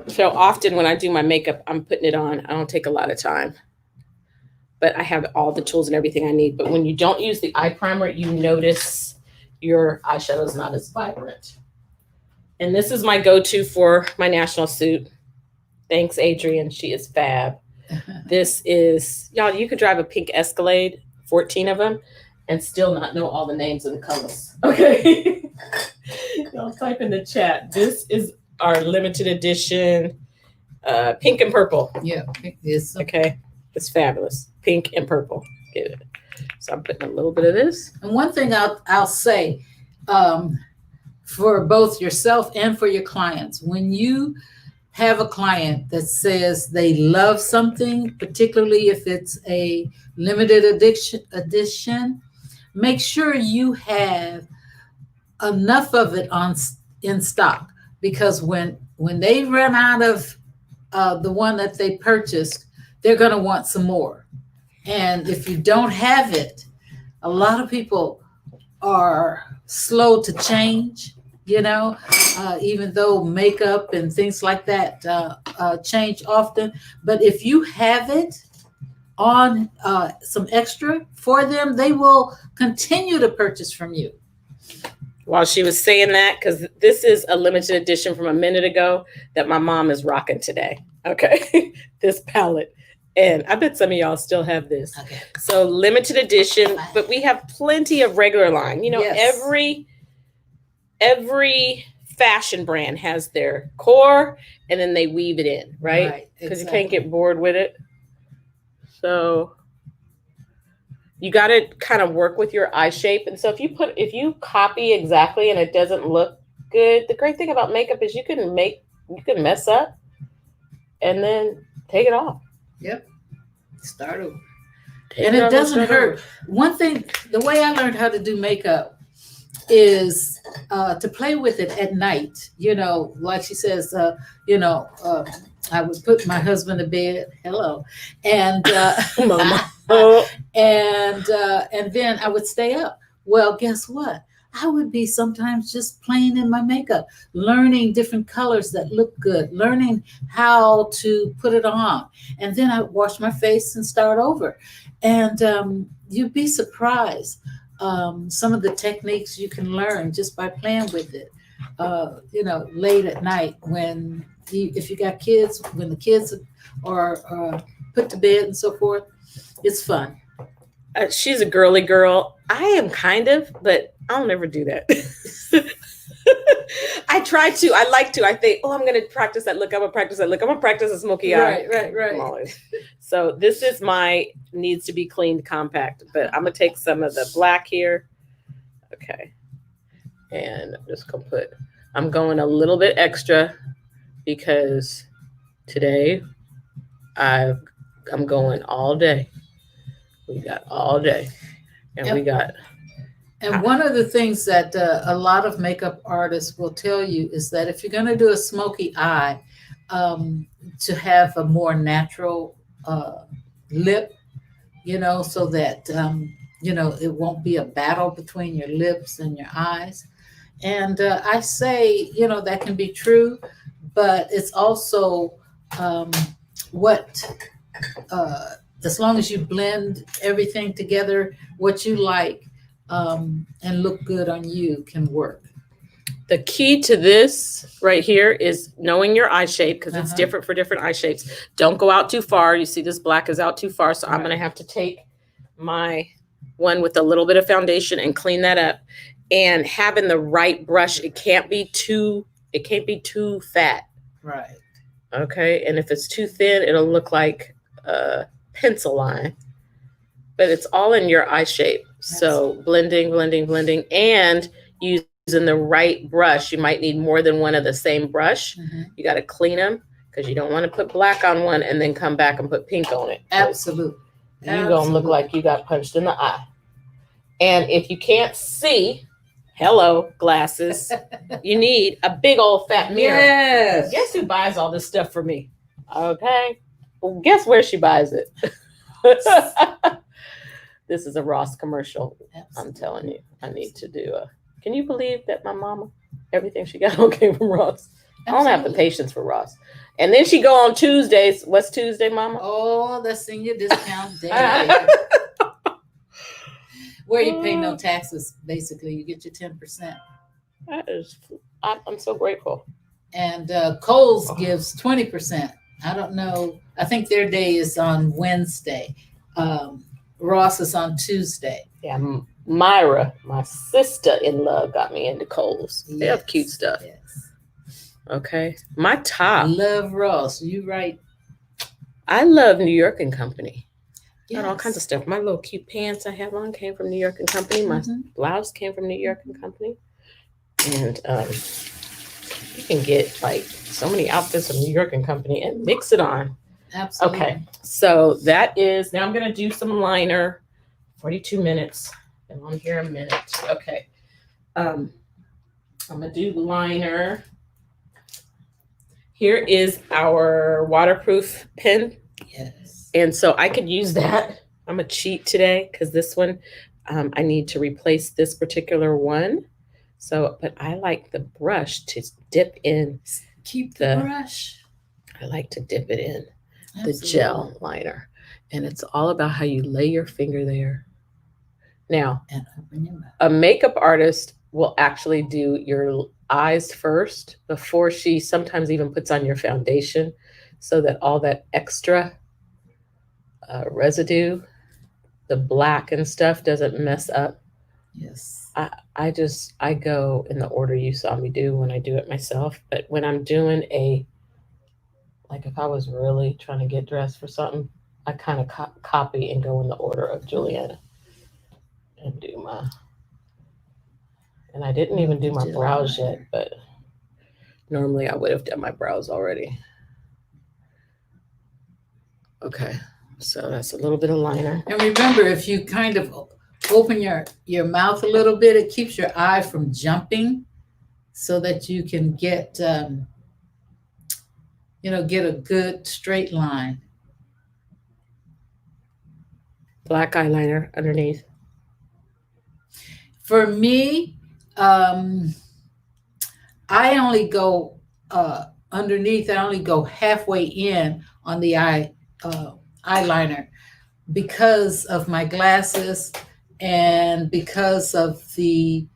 So often when I do my makeup, I'm putting it on. I don't take a lot of time, but I have all the tools and everything I need. But when you don't use the eye primer, you notice your eyeshadow's not as vibrant. And this is my go-to for my national suit. Thanks, Adrienne. She is fab. This is, y'all, you could drive a pink Escalade, 14 of them, and still not know all the names of the colors. Okay. Y'all type in the chat. This is our limited edition pink and purple. Yeah, pink is Okay. It's fabulous. Pink and purple. Get it. So I'm putting a little bit of this. And one thing I'll say, for both yourself and for your clients, when you have a client that says they love something, particularly if it's a limited edition, make sure you have enough of it in stock, because when they run out of the one that they purchased, they're going to want some more. And if you don't have it, a lot of people are slow to change, even though makeup and things like that change often. But if you have it on some extra for them, they will continue to purchase from you. While she was saying that, because this is a limited edition from a minute ago that my mom is rocking today. Okay. This palette. And I bet some of y'all still have this. Okay. So limited edition, but we have plenty of regular line. Yes. Every fashion brand has their core and then they weave it in, right? Because you can't get bored with it. So you got to kind of work with your eye shape. And so if you copy exactly and it doesn't look good, the great thing about makeup is you can mess up and then take it off. Yep. Start over. And it doesn't hurt. One thing, the way I learned how to do makeup is to play with it at night. Like she says, I would put my husband to bed. Hello. And Mama. and then I would stay up. Well, guess what? I would be sometimes just playing in my makeup, learning different colors that look good, learning how to put it on. And then I would wash my face and start over. And you'd be surprised some of the techniques you can learn just by playing with it, late at night if you got kids, when the kids are put to bed and so forth. It's fun. She's a girly girl. I am kind of, but I'll never do that. I try to. I like to. I think, oh, I'm going to practice that look. I'm going to practice that look. I'm going to practice a smoky eye. Right. So this is my needs to be cleaned compact, but I'm going to take some of the black here. Okay. And I'm just going to I'm going a little bit extra because today I'm going all day. We got all day. And we got. And one of the things that a lot of makeup artists will tell you is that if you're going to do a smoky eye, to have a more natural lip, so that, it won't be a battle between your lips and your eyes. And I say, that can be true, but it's also what, as long as you blend everything together, what you like and look good on you can work. The key to this right here is knowing your eye shape, because it's different for different eye shapes. Don't go out too far. You see this black is out too far. So I'm going to have to take my one with a little bit of foundation and clean that up. And having the right brush, it can't be too fat. Right. Okay. And if it's too thin, it'll look like a pencil line. But it's all in your eye shape. So blending, and using the right brush. You might need more than one of the same brush. You got to clean them because you don't want to put black on one and then come back and put pink on it. Absolutely. You're going to look like you got punched in the eye. And if you can't see, hello, glasses, you need a big old fat mirror. Yes. Guess who buys all this stuff for me? Okay. Well, guess where she buys it? This is a Ross commercial. Absolutely. I'm telling you, I need to do can you believe that my mama, everything she got came from Ross? Absolutely. I don't have the patience for Ross. And then she go on Tuesdays. What's Tuesday, mama? Oh, the senior discount day. Where you pay no taxes, basically. You get your 10%. I'm so grateful. And Kohl's gives 20%. I don't know. I think their day is on Wednesday. Ross is on Tuesday. Yeah, Myra, my sister-in-law, got me into Kohl's. They have cute stuff. Yes. Okay. My top. Love Ross. You right. I love New York and Company. Yes. Got all kinds of stuff. My little cute pants I have on came from New York and Company. My blouse came from New York and Company. And you can get like so many outfits from New York and Company and mix it on. Absolutely. Okay, so that is, now I'm going to do some liner, 42 minutes, and I'm here a minute. Okay, I'm going to do liner. Here is our waterproof pen. Yes. And so I could use that. I'm going to cheat today because this one, I need to replace this particular one. So, but I like the brush to dip in. Keep the brush. I like to dip it in. Absolutely. The gel liner, and it's all about how you lay your finger there. Now, and open your mouth. A makeup artist will actually do your eyes first before she sometimes even puts on your foundation, so that all that extra residue, the black and stuff, doesn't mess up. Yes. I go in the order you saw me do when I do it myself, but when I'm doing like if I was really trying to get dressed for something, I kind of copy and go in the order of Juliana and do and I didn't even do my brows yet, but normally I would have done my brows already. Okay, so that's a little bit of liner. And remember, if you kind of open your mouth a little bit, it keeps your eye from jumping so that you can get get a good straight line. Black eyeliner underneath. For me, I only go underneath. I only go halfway in on the eyeliner because of my glasses and because of the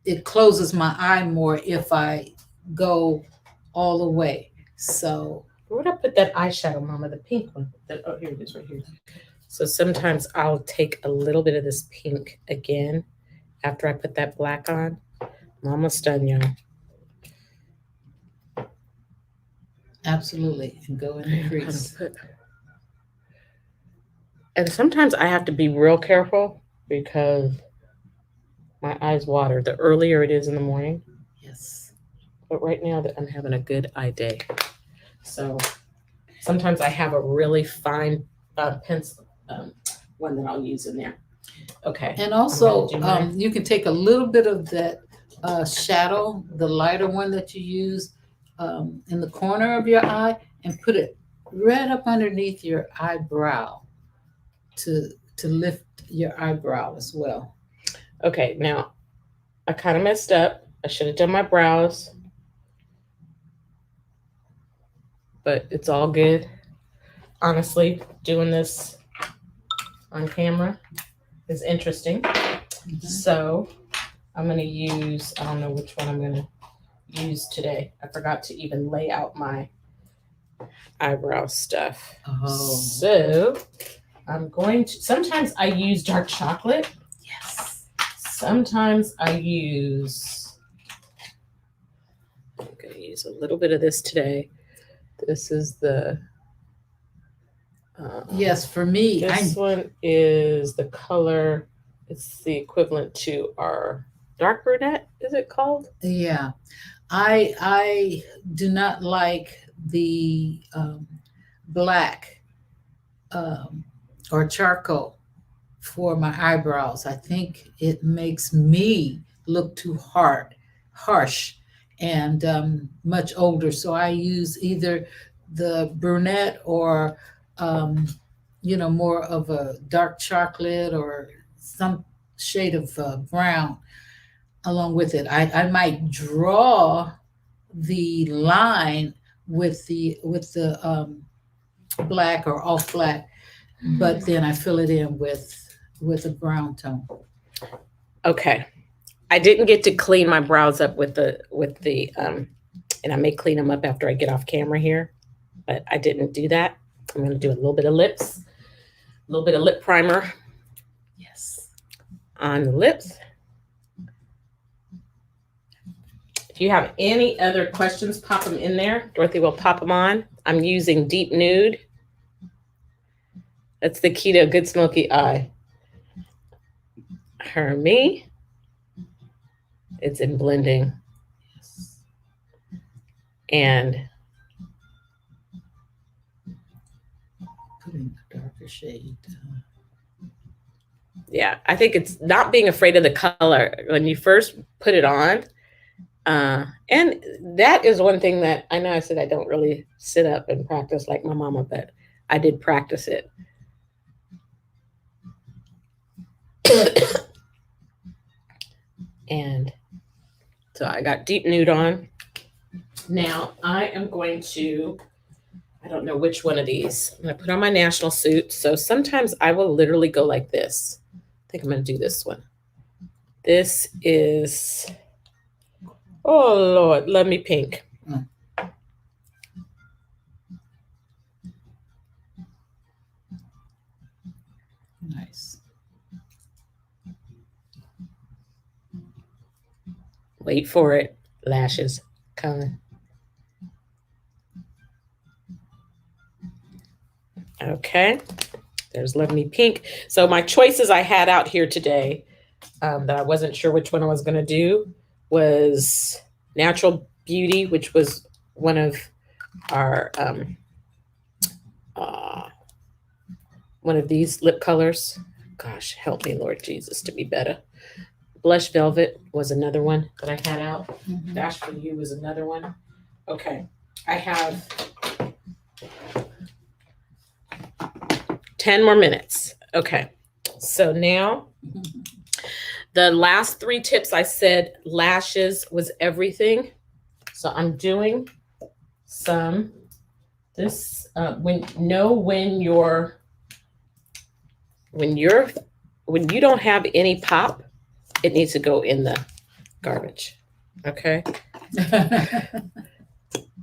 it closes my eye more if I go all the way. So where would I put that eyeshadow, Mama? The pink one. Oh, here it is, right here. So sometimes I'll take a little bit of this pink again after I put that black on. I'm almost done, y'all. Absolutely. And go in the crease. And sometimes I have to be real careful because my eyes water the earlier it is in the morning. Yes. But right now that I'm having a good eye day. So sometimes I have a really fine pencil one that I'll use in there. Okay. And also, I'm gonna do you can take a little bit of that shadow, the lighter one that you use in the corner of your eye, and put it right up underneath your eyebrow to lift your eyebrow as well. Okay, now I kind of messed up. I should have done my brows, but it's all good. Honestly, doing this on camera is interesting. So I'm going to use, I don't know which one I'm going to use today. I forgot to even lay out my eyebrow stuff. Oh. So I'm going to, sometimes I use dark chocolate. Yes. Sometimes I use, I'm going to use a little bit of this today. This is the, yes, for me. This one is the color, it's the equivalent to our dark brunette, is it called? Yeah. I do not like the black or charcoal for my eyebrows. I think it makes me look too harsh, and much older. So I use either the brunette or, more of a dark chocolate or some shade of brown along with it. I might draw the line with the black or off black, but then I fill it in with a brown tone. Okay. I didn't get to clean my brows up with the and I may clean them up after I get off camera here, but I didn't do that. I'm going to do a little bit of lips, a little bit of lip primer. Yes. On the lips. If you have any other questions, pop them in there. Dorothy will pop them on. I'm using Deep Nude. That's the key to a good smoky eye. Her, me. It's in blending. Yes. And putting a darker shade. Yeah, I think it's not being afraid of the color when you first put it on. And that is one thing that I know I said I don't really sit up and practice like my mama, but I did practice it. And so I got Deep Nude on. Now I am going to, I don't know which one of these. I'm going to put on my national suit. So sometimes I will literally go like this. I think I'm going to do this one. This is, oh Lord, Love Me Pink. Nice. Wait for it. Lashes coming. Okay. There's Love Me Pink. So my choices I had out here today that I wasn't sure which one I was going to do was Natural Beauty, which was one of our one of these lip colors. Gosh, help me, Lord Jesus, to be better. Blush Velvet was another one that I had out. Mm-hmm. Dash for You was another one. Okay. I have 10 more minutes. Okay. So now the last 3 tips I said lashes was everything. So I'm doing some this when you don't have any pop, it needs to go in the garbage. Okay.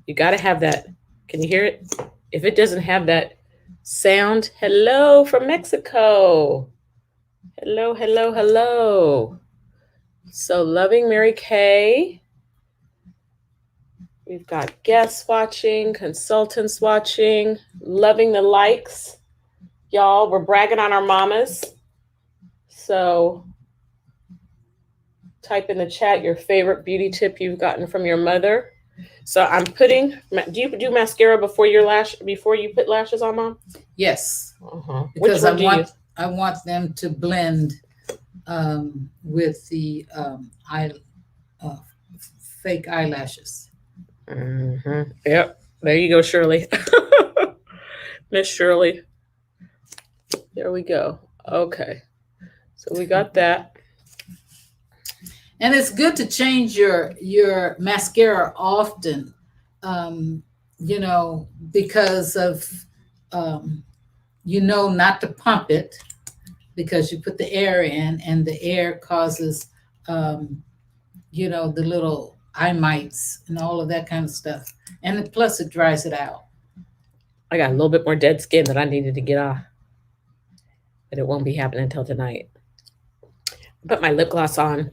You got to have that. Can you hear it? If it doesn't have that sound, hello from Mexico. Hello, hello, hello. So loving Mary Kay. We've got guests watching, consultants watching, loving the likes. Y'all, we're bragging on our mamas. So type in the chat your favorite beauty tip you've gotten from your mother. So I'm putting, do you do mascara before you put lashes on, Mom? Yes. Uh-huh. Because I want them to blend with the fake eyelashes. Mm-hmm. Yep. There you go, Shirley. Miss Shirley. There we go. Okay. So we got that. And it's good to change your mascara often, because of, not to pump it because you put the air in and the air causes, the little eye mites and all of that kind of stuff. And plus it dries it out. I got a little bit more dead skin that I needed to get off, but it won't be happening until tonight. I put my lip gloss on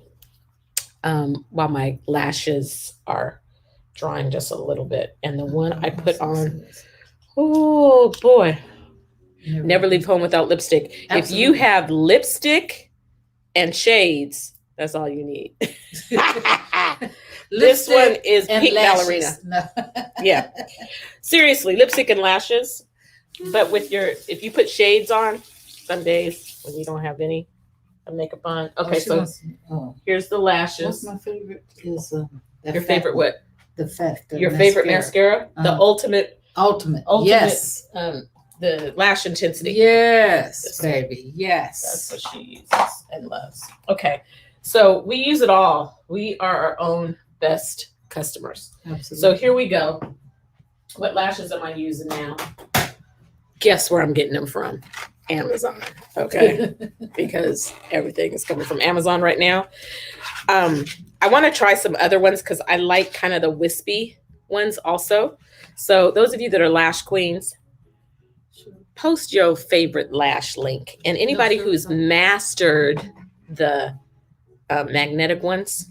while my lashes are drying just a little bit. And the one I put on, oh boy, never leave home without lipstick. Absolutely. If you have lipstick and shades, that's all you need. This one is pink ballerina. No. Yeah. Seriously, lipstick and lashes. But if you put shades on, some days when you don't have any makeup on. Okay, here's the lashes. What's my favorite is your favorite what? The fat. Your favorite mascara? The ultimate. Yes. The lash intensity. Yes, baby. Yes. That's what she uses and loves. Okay. So we use it all. We are our own best customers. Absolutely. So here we go. What lashes am I using now? Guess where I'm getting them from? Amazon. Okay. Because everything is coming from Amazon right now. I want to try some other ones because I like kind of the wispy ones also. So those of you that are lash queens, post your favorite lash link. And anybody who's mastered the magnetic ones,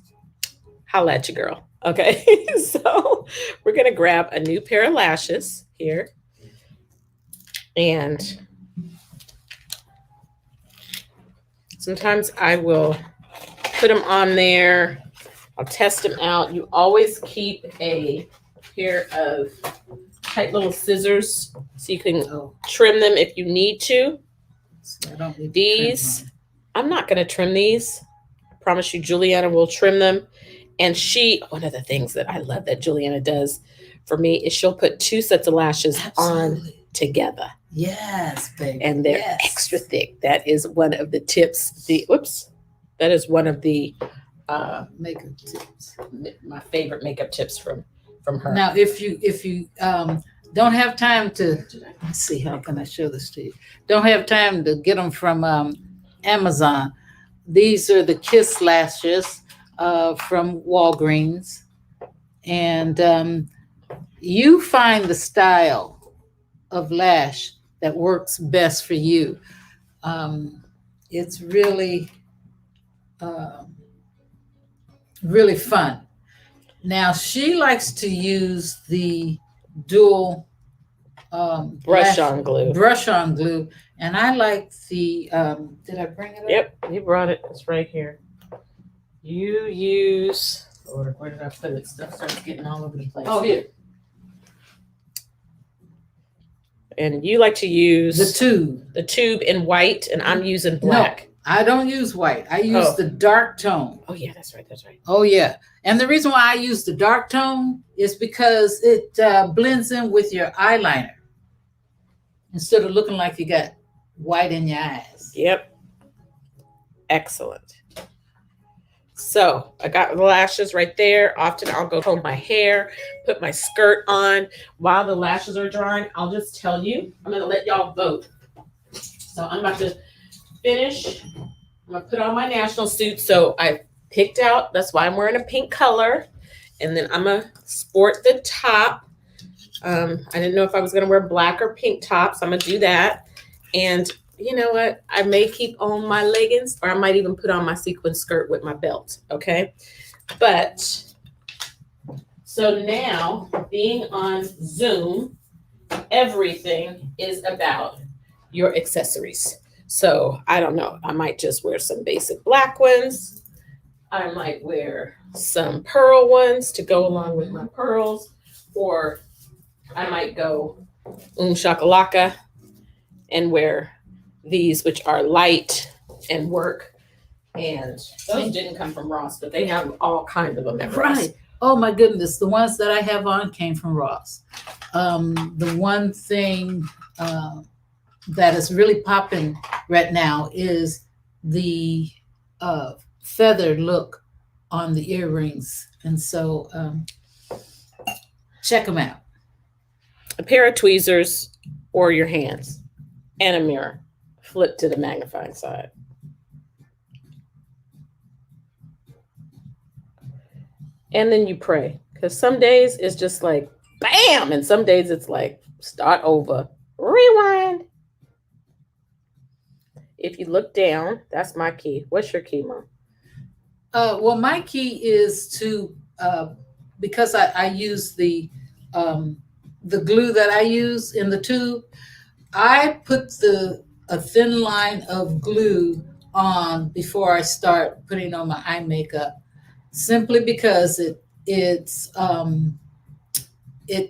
holla at your girl. Okay. So we're going to grab a new pair of lashes here. And sometimes I will put them on there. I'll test them out. You always keep a pair of tight little scissors so you can trim them if you need to. So I don't need these, I'm not going to trim these. I promise you, Juliana will trim them. And one of the things that I love that Juliana does for me is she'll put 2 sets of lashes on together. Yes, baby. And they're extra thick. That is one of the tips. That is one of the makeup tips. My favorite makeup tips from her. Now, if you don't have time to, let's see, how can I show this to you? Don't have time to get them from Amazon. These are the Kiss lashes from Walgreens, and you find the style of lash that works best for you. It's really, really fun. Now, she likes to use the dual brush-on glue, and I like the, did I bring it up? Yep, you brought it. It's right here. You use, Lord, where did I put it? Stuff starts getting all over the place. Oh, here. And you like to use the tube in white, and I'm using black. No, I don't use white. I use the dark tone. Oh yeah, that's right. Oh yeah. And the reason why I use the dark tone is because it blends in with your eyeliner instead of looking like you got white in your eyes. Yep. Excellent. So I got the lashes right there. Often I'll go comb my hair, put my skirt on while the lashes are drying. I'll just tell you, I'm going to let y'all vote. So I'm about to finish. I'm going to put on my national suit. So I picked out, that's why I'm wearing a pink color. And then I'm going to sport the top. I didn't know if I was going to wear black or pink tops. I'm going to do that. And you know what? I may keep on my leggings, or I might even put on my sequin skirt with my belt. Okay. But so now, being on Zoom, everything is about your accessories. So I don't know. I might just wear some basic black ones. I might wear some pearl ones to go along with my pearls, or I might go shakalaka and wear these, which are light and work. And those didn't come from Ross, but they have all kinds of them at Ross. Right. Oh my goodness, the ones that I have on came from Ross. The one thing that is really popping right now is the feathered look on the earrings, and so check them out. A pair of tweezers or your hands and a mirror. Flip to the magnifying side. And then you pray, because some days it's just like bam, and some days it's like start over, rewind. If you look down, that's my key. What's your key, Mom? Well, my key is to because I use the glue that I use in the tube. I put a thin line of glue on before I start putting on my eye makeup, simply because it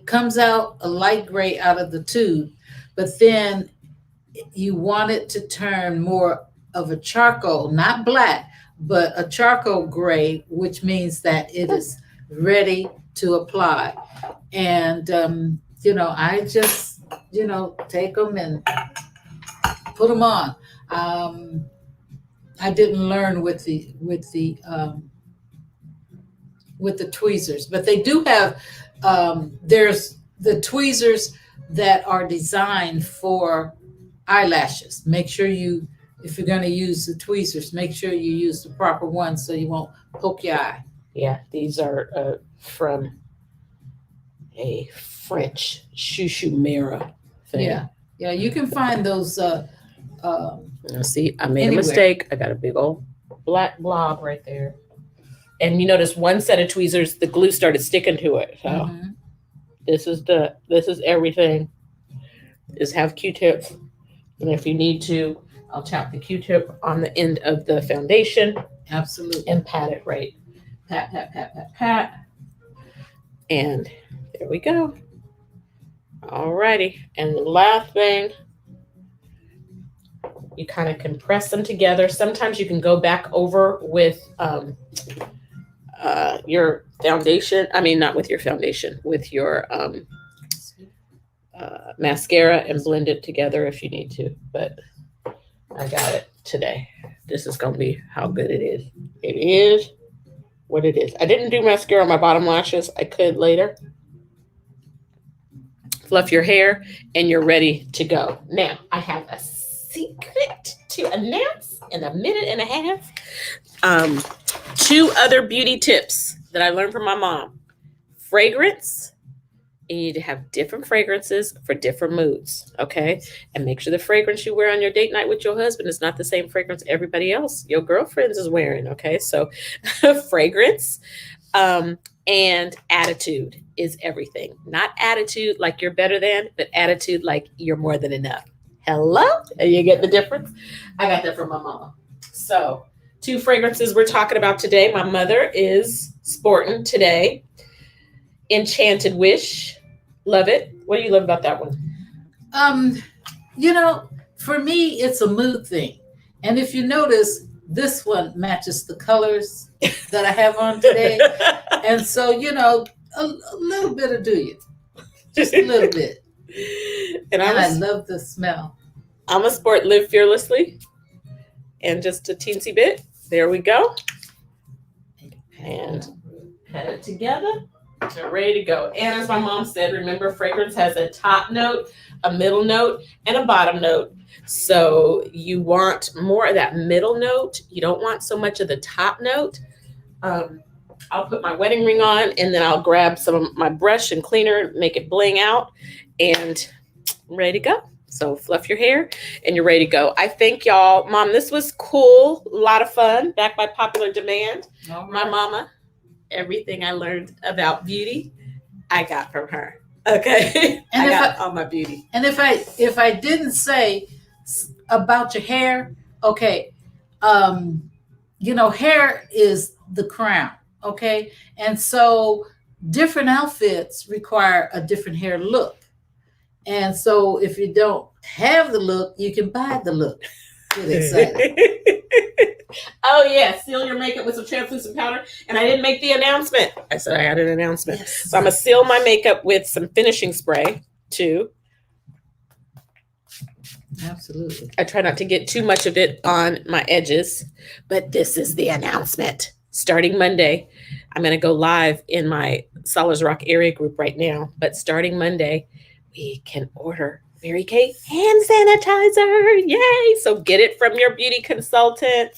comes out a light gray out of the tube, but then you want it to turn more of a charcoal, not black, but a charcoal gray, which means that it is ready to apply. And I just take them and put them on. I didn't learn with the tweezers, but they do have there's the tweezers that are designed for eyelashes. Make sure if you're going to use the tweezers, make sure you use the proper ones so you won't poke your eye. Yeah, these are from a French chouchou mirror thing. Yeah, you can find those. See, I made a mistake. I got a big old black blob right there. And you notice one set of tweezers, the glue started sticking to it. So this is everything. Is have Q-tips. And if you need to, I'll tap the Q-tip on the end of the foundation. Absolutely. And pat it right. Pat, pat, pat, pat, pat. And there we go. All righty. And the last thing, you kind of compress them together. Sometimes you can go back over with your foundation. I mean, not with your foundation, with your mascara, and blend it together if you need to. But I got it today. This is going to be how good it is. It is what it is. I didn't do mascara on my bottom lashes. I could later. Fluff your hair and you're ready to go. Now, I have a secret to announce in a minute and a half. 2 other beauty tips that I learned from my mom. Fragrance. You need to have different fragrances for different moods, okay? And make sure the fragrance you wear on your date night with your husband is not the same fragrance everybody else, your girlfriends, is wearing, okay? So fragrance and attitude is everything. Not attitude like you're better than, but attitude like you're more than enough. Hello? And you get the difference? I got that from my mama. So 2 fragrances we're talking about today. My mother is sporting today Enchanted Wish. Love it. What do you love about that one? For me, it's a mood thing. And if you notice, this one matches the colors that I have on today. And so, a little bit of do you. Just a little bit. And I love the smell. I'm a sport Live Fearlessly. And just a teensy bit. There we go. And pat it together. We're ready to go. And as my mom said, remember, fragrance has a top note, a middle note, and a bottom note. So you want more of that middle note. You don't want so much of the top note. I'll put my wedding ring on, and then I'll grab some of my brush and cleaner, make it bling out, and I'm ready to go. So fluff your hair and you're ready to go. I thank y'all. Mom, this was cool. A lot of fun. Back by popular demand. All right. My mama, everything I learned about beauty, I got from her. Okay. And I got all my beauty. And if I didn't say about your hair, okay, hair is the crown, okay? And so different outfits require a different hair look. And so if you don't have the look, you can buy the look. Get excited. Oh yeah, seal your makeup with some translucent powder. And I didn't make the announcement. I said I had an announcement. Yes. So I'm gonna seal my makeup with some finishing spray too. Absolutely. I try not to get too much of it on my edges, but this is the announcement. Starting Monday, I'm gonna go live in my Solars Rock area group right now. But starting Monday, we can order Mary Kay hand sanitizer. Yay! So get it from your beauty consultant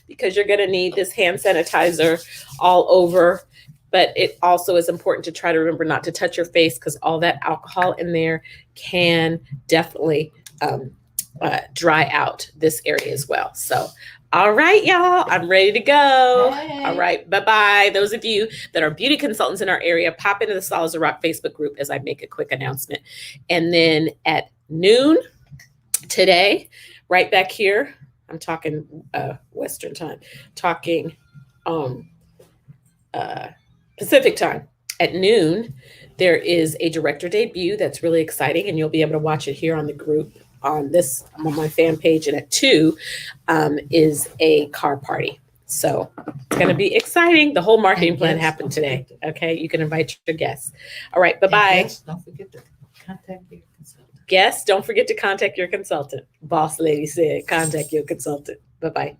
because you're going to need this hand sanitizer all over. But it also is important to try to remember not to touch your face because all that alcohol in there can definitely dry out this area as well. So, all right, y'all, I'm ready to go. Hey. All right, bye-bye. Those of you that are beauty consultants in our area, pop into the Solars of Rock Facebook group as I make a quick announcement. And then at noon today, right back here, I'm talking Western time, talking Pacific time. At noon, there is a director debut that's really exciting, and you'll be able to watch it here on the group on my fan page. And at 2 is a car party. So it's going to be exciting. The whole marketing plan happened today. Okay. You can invite your guests. All right. Bye-bye. Don't forget to contact your consultant. Guests, don't forget to contact your consultant. Boss lady said, contact your consultant. Bye-bye.